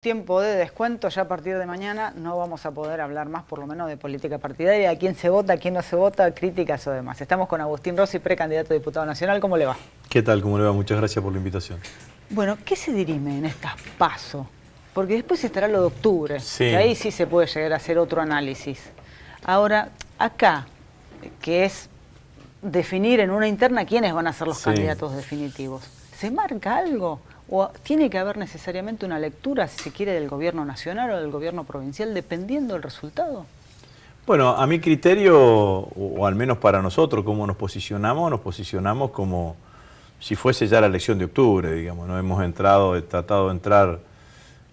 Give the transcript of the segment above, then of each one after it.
Tiempo de descuento, ya a partir de mañana no vamos a poder hablar más, por lo menos, de política partidaria, a quién se vota, a quién no se vota, críticas o demás. Estamos con Agustín Rossi, precandidato a diputado nacional. ¿Cómo le va? ¿Qué tal? ¿Cómo le va? Muchas gracias por la invitación. Bueno, ¿qué se dirime en estas PASO? Porque después estará lo de octubre, Sí. que ahí sí se puede llegar a hacer otro análisis. Ahora, acá, que es definir en una interna quiénes van a ser los candidatos definitivos, ¿se marca algo? ¿O tiene que haber necesariamente una lectura, si se quiere, del gobierno nacional o del gobierno provincial, dependiendo del resultado? Bueno, a mi criterio, o al menos para nosotros, cómo nos posicionamos como si fuese ya la elección de octubre, digamos. No hemos tratado de entrar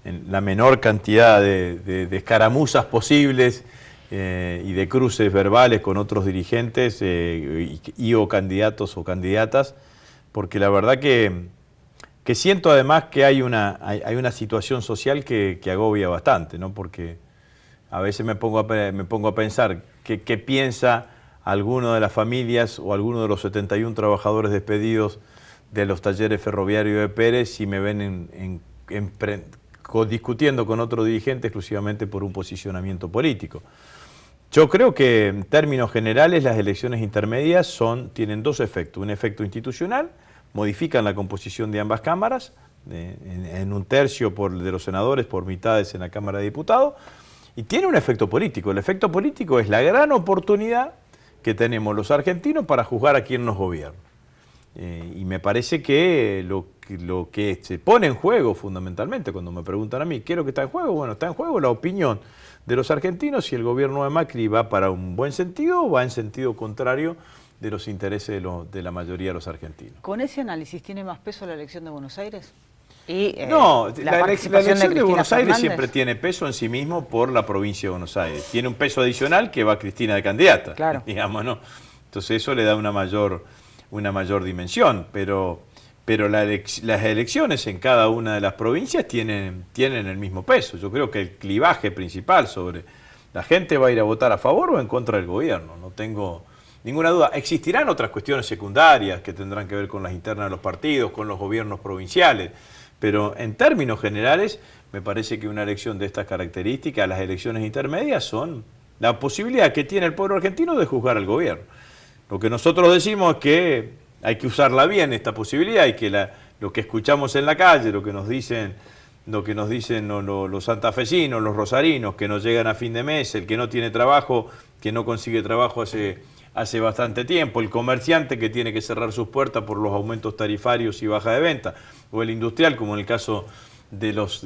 en la menor cantidad de escaramuzas posibles y de cruces verbales con otros dirigentes o candidatos o candidatas, porque la verdad que siento además que hay una situación social que agobia bastante, ¿no? Porque a veces me pongo a pensar qué piensa alguno de las familias o alguno de los 71 trabajadores despedidos de los talleres ferroviarios de Pérez si me ven discutiendo con otro dirigente exclusivamente por un posicionamiento político. Yo creo que en términos generales las elecciones intermedias tienen dos efectos: un efecto institucional, modifican la composición de ambas cámaras, en un tercio de los senadores, por mitades en la Cámara de Diputados, y tiene un efecto político. El efecto político es la gran oportunidad que tenemos los argentinos para juzgar a quién nos gobierna. Y me parece que lo que se pone en juego fundamentalmente, cuando me preguntan a mí, ¿qué es lo que está en juego? Bueno, está en juego la opinión de los argentinos si el gobierno de Macri va para un buen sentido o va en sentido contrario de los intereses de la mayoría de los argentinos. ¿Con ese análisis tiene más peso la elección de Buenos Aires? Y, no, la elección de Buenos Aires Fernández siempre tiene peso en sí mismo por la provincia de Buenos Aires. Tiene un peso adicional que va Cristina de candidata, claro, digamos, ¿no? Entonces eso le da una mayor dimensión, pero las elecciones en cada una de las provincias tienen el mismo peso. Yo creo que el clivaje principal sobre la gente va a ir a votar a favor o en contra del gobierno, no tengo ninguna duda. Existirán otras cuestiones secundarias que tendrán que ver con las internas de los partidos, con los gobiernos provinciales, pero en términos generales me parece que una elección de estas características, las elecciones intermedias, son la posibilidad que tiene el pueblo argentino de juzgar al gobierno. Lo que nosotros decimos es que hay que usarla bien, esta posibilidad, y que lo que escuchamos en la calle, lo que nos dicen los santafesinos, los rosarinos, que no llegan a fin de mes, el que no tiene trabajo, que no consigue trabajo hace bastante tiempo, el comerciante que tiene que cerrar sus puertas por los aumentos tarifarios y baja de venta, o el industrial, como en el caso de los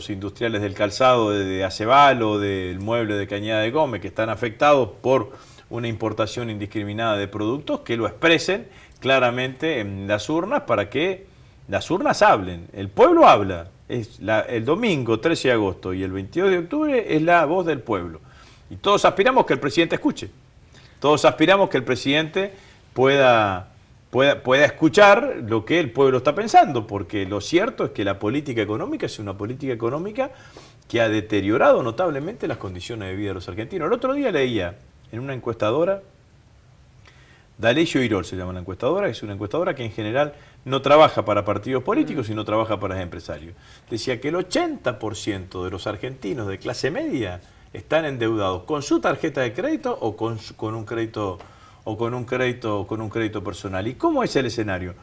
industriales del calzado de Aceval o del mueble de Cañada de Gómez, que están afectados por una importación indiscriminada de productos, que lo expresen claramente en las urnas para que las urnas hablen. El pueblo habla. El domingo 13 de agosto y el 22 de octubre es la voz del pueblo. Y todos aspiramos que el presidente escuche. Todos aspiramos que el presidente pueda escuchar lo que el pueblo está pensando, porque lo cierto es que la política económica es una política económica que ha deteriorado notablemente las condiciones de vida de los argentinos. El otro día leía en una encuestadora, D'Alessio Irol se llama la encuestadora, que es una encuestadora que en general no trabaja para partidos políticos, sino trabaja para empresarios. Decía que el 80% de los argentinos de clase media están endeudados con su tarjeta de crédito o con un crédito personal. ¿Y cómo es el escenario?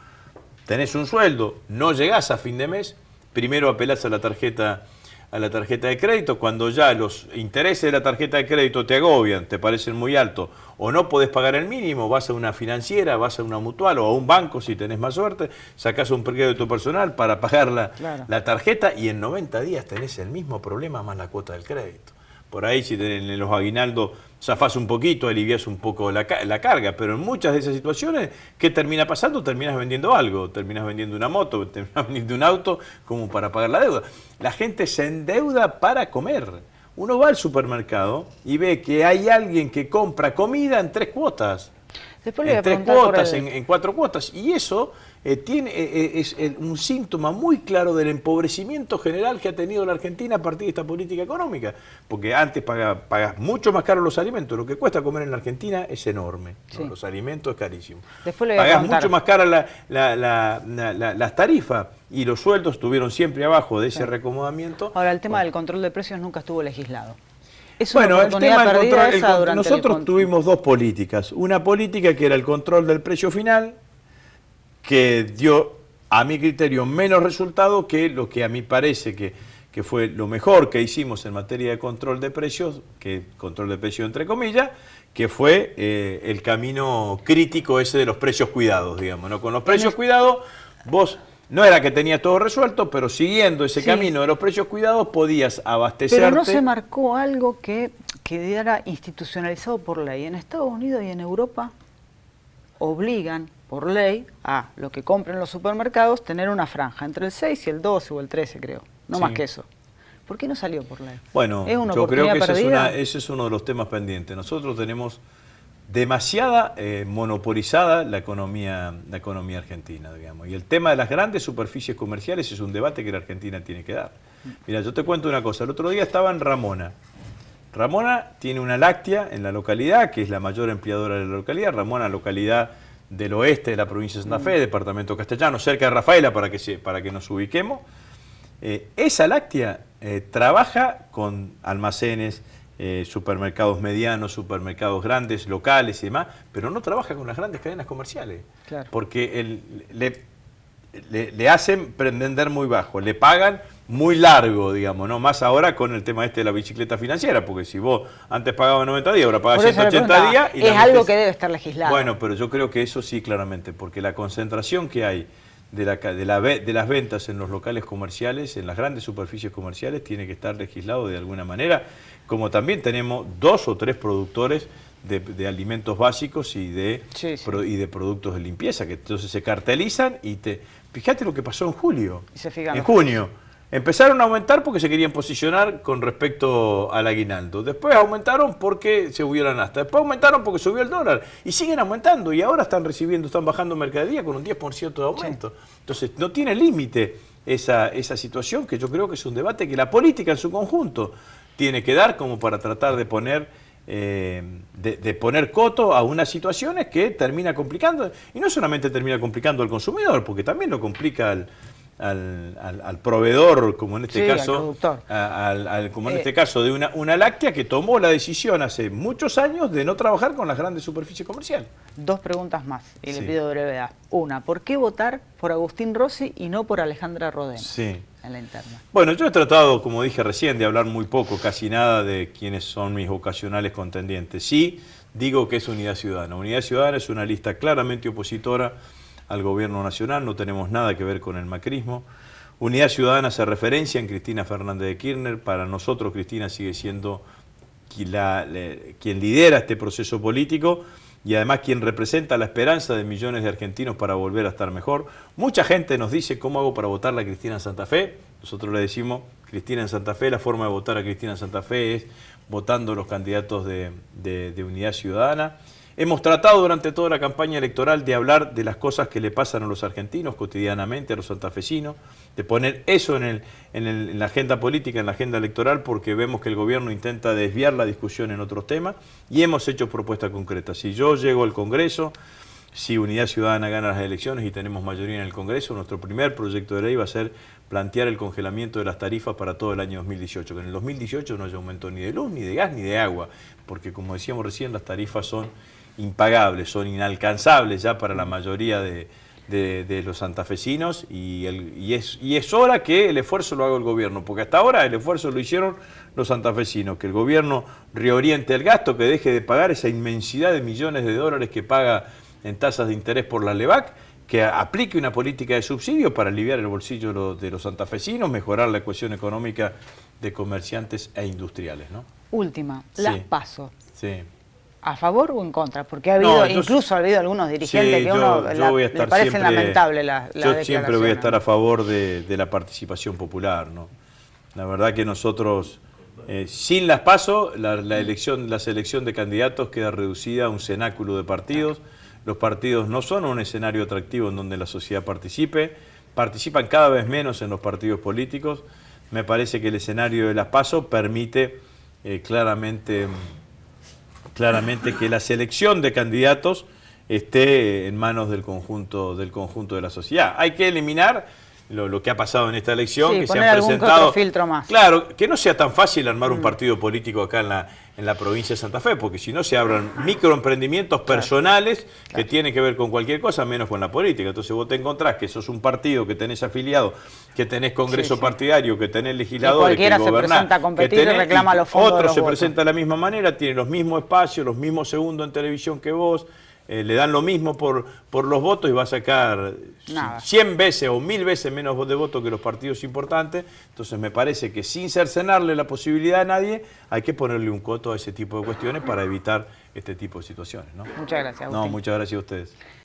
Tenés un sueldo, no llegás a fin de mes, primero apelás a la tarjeta de crédito. Cuando ya los intereses de la tarjeta de crédito te agobian, te parecen muy altos, o no podés pagar el mínimo, vas a una financiera, vas a una mutual o a un banco si tenés más suerte, sacás un crédito personal para pagar la tarjeta, y en 90 días tenés el mismo problema más la cuota del crédito. Por ahí, si en los aguinaldos zafás un poquito, aliviás un poco la carga, pero en muchas de esas situaciones, ¿qué termina pasando? Terminas vendiendo algo, terminas vendiendo una moto, terminas vendiendo un auto como para pagar la deuda. La gente se endeuda para comer. Uno va al supermercado y ve que hay alguien que compra comida en 3 cuotas. En 3 cuotas, en 4 cuotas, y eso es un síntoma muy claro del empobrecimiento general que ha tenido la Argentina a partir de esta política económica. Porque antes pagas mucho más caro los alimentos. Lo que cuesta comer en la Argentina es enorme. Sí. ¿no? Los alimentos es carísimo. Después le voy a Pagás contar. mucho más caras las tarifas y los sueldos estuvieron siempre abajo de ese Claro. reacomodamiento. Ahora, el tema del control de precios nunca estuvo legislado. Es Bueno, una el oportunidad tema del perdida control, esa durante nosotros tuvimos dos políticas. Una política que era el control del precio final, que dio, a mi criterio, menos resultado que lo que a mí parece que fue lo mejor que hicimos en materia de control de precios, que control de precios entre comillas, que fue el camino crítico ese de los precios cuidados, digamos, ¿no? Con los precios cuidados, vos no era que tenías todo resuelto, pero siguiendo ese camino de los precios cuidados podías abastecerte. Pero no se marcó algo que quedara institucionalizado por ley. En Estados Unidos y en Europa obligan por ley a lo que compren los supermercados tener una franja entre el 6 y el 12 o el 13, creo. No más que eso. ¿Por qué no salió por ley? Bueno, ¿Es una yo creo que oportunidad ese es uno de los temas pendientes. Nosotros tenemos demasiada monopolizada la economía argentina, digamos. Y el tema de las grandes superficies comerciales es un debate que la Argentina tiene que dar. Mira, yo te cuento una cosa. El otro día estaba en Ramona. Ramona tiene una láctea en la localidad, que es la mayor empleadora de la localidad. Ramona, localidad del oeste de la provincia de Santa Fe, departamento castellano, cerca de Rafaela, para que nos ubiquemos. Esa láctea trabaja con almacenes, supermercados medianos, supermercados grandes, locales y demás, pero no trabaja con las grandes cadenas comerciales. Claro. Porque le hacen vender muy bajo, le pagan muy largo, digamos, ¿no? Más ahora con el tema este de la bicicleta financiera, porque si vos antes pagabas 90 días, ahora pagas 180 días. Y es algo que debe estar legislado. Bueno, pero yo creo que eso sí, claramente, porque la concentración que hay de las ventas en los locales comerciales, en las grandes superficies comerciales, tiene que estar legislado de alguna manera, como también tenemos 2 o 3 productores de alimentos básicos y de productos de limpieza, que entonces se cartelizan y fíjate lo que pasó en julio, en junio. Empezaron a aumentar porque se querían posicionar con respecto al aguinaldo. Después aumentaron porque se subió la nafta. Después aumentaron porque subió el dólar. Y siguen aumentando. Y ahora están bajando mercadería con un 10% de aumento. Entonces no tiene límite esa situación, que yo creo que es un debate que la política en su conjunto tiene que dar como para tratar de poner coto a unas situaciones que termina complicando. Y no solamente termina complicando al consumidor, porque también lo complica al proveedor, como en este caso, como en este caso de una láctea que tomó la decisión hace muchos años de no trabajar con las grandes superficies comerciales. 2 preguntas más y le pido brevedad. Una, ¿por qué votar por Agustín Rossi y no por Alejandra Rodén en la interna? Bueno, yo he tratado, como dije recién, de hablar muy poco, casi nada de quiénes son mis ocasionales contendientes. Sí, digo que es Unidad Ciudadana. Unidad Ciudadana es una lista claramente opositora al gobierno nacional, no tenemos nada que ver con el macrismo. Unidad Ciudadana hace referencia en Cristina Fernández de Kirchner. Para nosotros Cristina sigue siendo quien lidera este proceso político y además quien representa la esperanza de millones de argentinos para volver a estar mejor. Mucha gente nos dice cómo hago para votarla a Cristina en Santa Fe. Nosotros le decimos Cristina en Santa Fe, la forma de votar a Cristina en Santa Fe es votando los candidatos de Unidad Ciudadana. Hemos tratado durante toda la campaña electoral de hablar de las cosas que le pasan a los argentinos cotidianamente, a los santafesinos, de poner eso en la agenda política, en la agenda electoral, porque vemos que el gobierno intenta desviar la discusión en otros temas y hemos hecho propuestas concretas. Si yo llego al Congreso, si Unidad Ciudadana gana las elecciones y tenemos mayoría en el Congreso, nuestro primer proyecto de ley va a ser plantear el congelamiento de las tarifas para todo el año 2018, que en el 2018 no haya aumento ni de luz, ni de gas, ni de agua, porque como decíamos recién, las tarifas son impagables, son inalcanzables ya para la mayoría de los santafesinos y es hora que el esfuerzo lo haga el gobierno, porque hasta ahora el esfuerzo lo hicieron los santafesinos, que el gobierno reoriente el gasto, que deje de pagar esa inmensidad de millones de dólares que paga en tasas de interés por la LEVAC, que aplique una política de subsidio para aliviar el bolsillo de los santafesinos, mejorar la cohesión económica de comerciantes e industriales, ¿no? Última, las PASO. Sí. ¿A favor o en contra? Porque ha habido, incluso ha habido algunos dirigentes que le parecen lamentable la yo siempre voy a estar a favor de la participación popular, ¿no? La verdad que nosotros, sin las PASO, la selección de candidatos queda reducida a un cenáculo de partidos. los partidos no son un escenario atractivo en donde la sociedad participe, participan cada vez menos en los partidos políticos. Me parece que el escenario de las PASO permite claramente que la selección de candidatos esté en manos del conjunto de la sociedad. Hay que eliminar lo que ha pasado en esta elección, sí, que se han presentado... filtro más. Claro, que no sea tan fácil armar un partido político acá en la provincia de Santa Fe, porque si no se abran microemprendimientos personales que tienen que ver con cualquier cosa, menos con la política. Entonces vos te encontrás que sos un partido, que tenés afiliado, que tenés congreso partidario, que tenés legisladores, que gobernás, se presenta a competir y reclama los fondos de otro los se votos. presenta de la misma manera, tiene los mismos espacios, los mismos segundos en televisión que vos, le dan lo mismo por los votos y va a sacar 100 veces o 1000 veces menos de votos que los partidos importantes. Entonces me parece que sin cercenarle la posibilidad a nadie, hay que ponerle un coto a ese tipo de cuestiones para evitar este tipo de situaciones, ¿no? Muchas gracias, Agustín. No, muchas gracias a ustedes.